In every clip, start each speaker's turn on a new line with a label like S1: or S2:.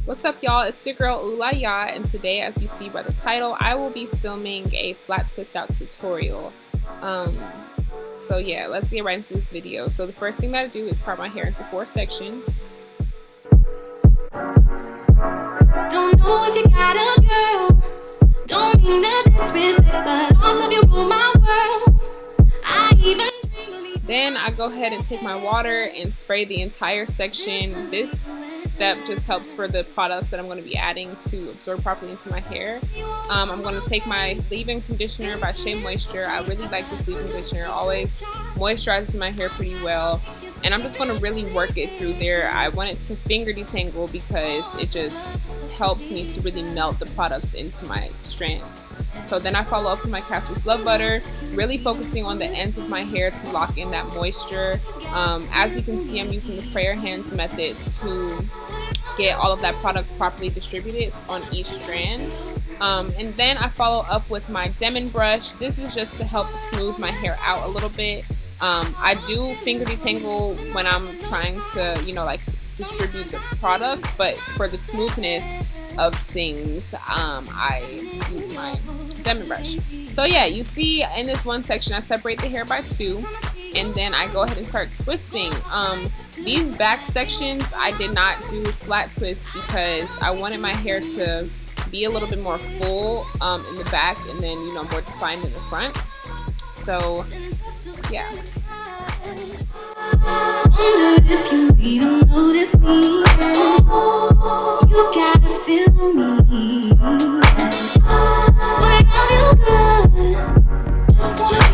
S1: What's up, y'all? It's your girl Ulayaa, and today, as you see by the title, I will be filming a flat twist out tutorial. So yeah, let's get right into this video. So the first thing that I do is part my hair into 4 sections.
S2: Don't know if you got a girl, don't mean to disrespect, but all of you rule my world. I even
S1: Then I go ahead and take my water and spray the entire section. This step just helps for the products that I'm going to be adding to absorb properly into my hair. I'm going to take my leave-in conditioner by Shea Moisture. I really like this leave-in conditioner. It always moisturizes my hair pretty well. And I'm just going to really work it through there. I want it to finger detangle because it just helps me to really melt the products into my strands. So then I follow up with my castor love butter, really focusing on the ends of my hair to lock in that moisture. As you can see, I'm using the prayer hands method to get all of that product properly distributed on each strand. And then I follow up with my Demon brush. This is just to help smooth my hair out a little bit. I do finger detangle when I'm trying to, like distribute the product, but for the smoothness of things, I use my Demon brush. So yeah, you see in this one section I separate the hair by 2, and then I go ahead and start twisting. These back sections I did not do flat twists because I wanted my hair to be a little bit more full in the back, and then more defined in the front. So yeah.
S2: wonder if you even notice me. You gotta feel me. When I feel good,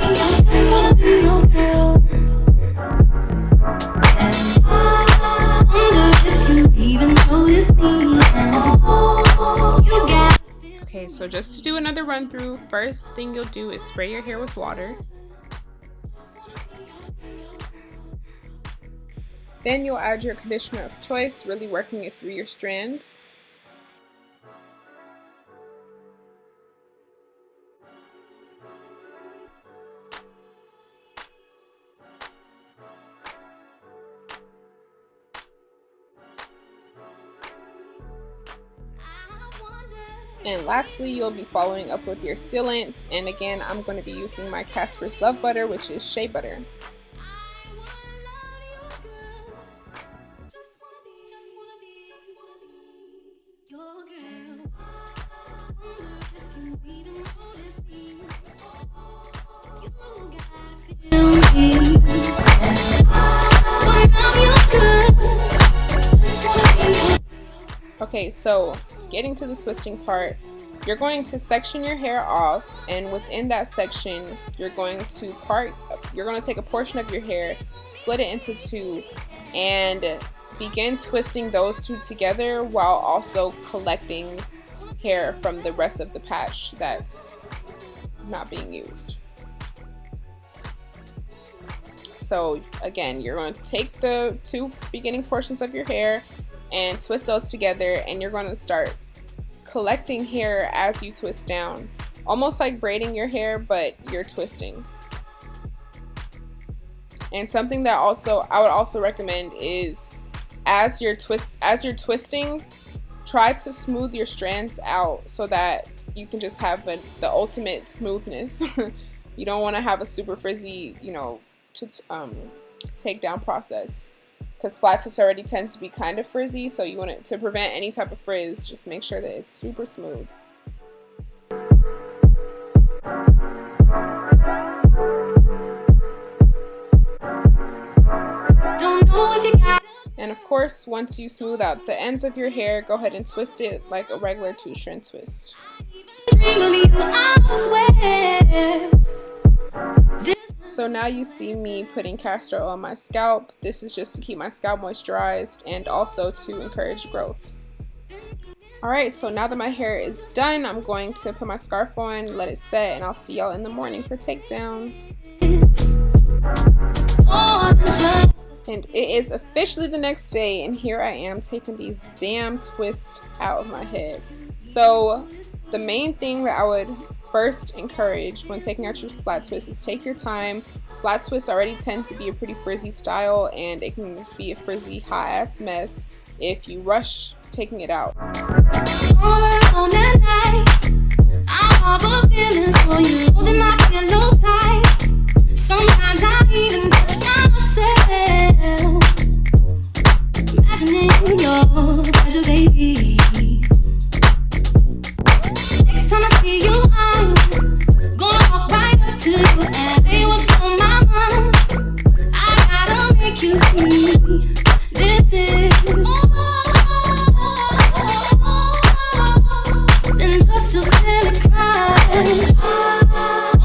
S2: just wanna be your girl. Wonder if you even notice me. You gotta feel.
S1: Okay, so just to do another run through, first thing you'll do is spray your hair with water. Then you'll add your conditioner of choice, really working it through your strands. And lastly, you'll be following up with your sealant. And again, I'm going to be using my castor love butter, which is shea butter. Okay, so getting to the twisting part, you're going to section your hair off, and within that section you're going to take a portion of your hair, split it into 2, and begin twisting those 2 together while also collecting hair from the rest of the patch that's not being used. So again, you're going to take the 2 beginning portions of your hair and twist those together, and you're going to start collecting hair as you twist down, almost like braiding your hair, but you're twisting. And something that I would also recommend is as you're twisting, try to smooth your strands out so that you can just have the ultimate smoothness. You don't want to have a super frizzy, take down process, because flat twists already tends to be kind of frizzy, so you want it to prevent any type of frizz. Just make sure that it's super smooth. And of course, once you smooth out the ends of your hair, go ahead and twist it like a regular 2-strand twist. So now you see me putting castor oil on my scalp. This is just to keep my scalp moisturized and also to encourage growth. Alright, so now that my hair is done, I'm going to put my scarf on, let it set, and I'll see y'all in the morning for takedown. And it is officially the next day, and here I am taking these damn twists out of my head. So the main thing that I would first encourage when taking out your flat twist is take your time. Flat twists already tend to be a pretty frizzy style, and it can be a frizzy hot ass mess if you rush taking it out.
S2: All alone at night, I harbor feelings for you, holding my pillow tight. Sometimes I even touch myself, imagining your pleasure, baby. Next time I see you, I'm gonna walk right up to you and say what's on my mind. I gotta make you see this is and just your silly crying.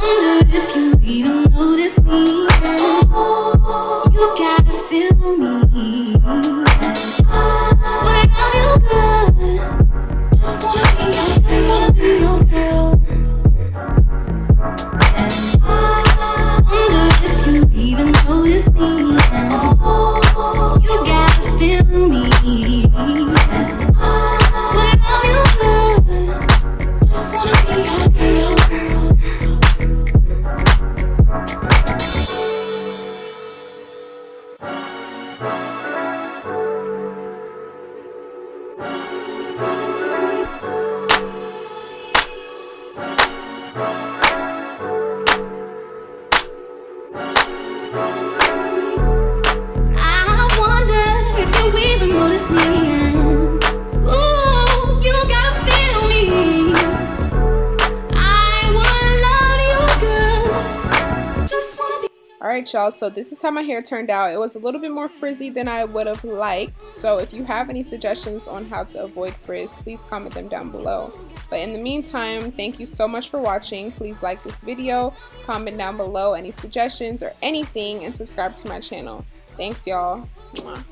S2: Wonder if you even notice me. You gotta feel me. Without you good, just wanna be your girl. Wonder if you even notice me. You gotta feel me. Without you good, just wanna be your girl. I wonder if you even notice me. Ooh, you gotta feel me. I would love you good. Just wanna be.
S1: Alright y'all, so this is how my hair turned out. It was a little bit more frizzy than I would have liked. So if you have any suggestions on how to avoid frizz, please comment them down below. But in the meantime, thank you so much for watching. Please like this video, comment down below any suggestions or anything, and subscribe to my channel. Thanks y'all. Mwah.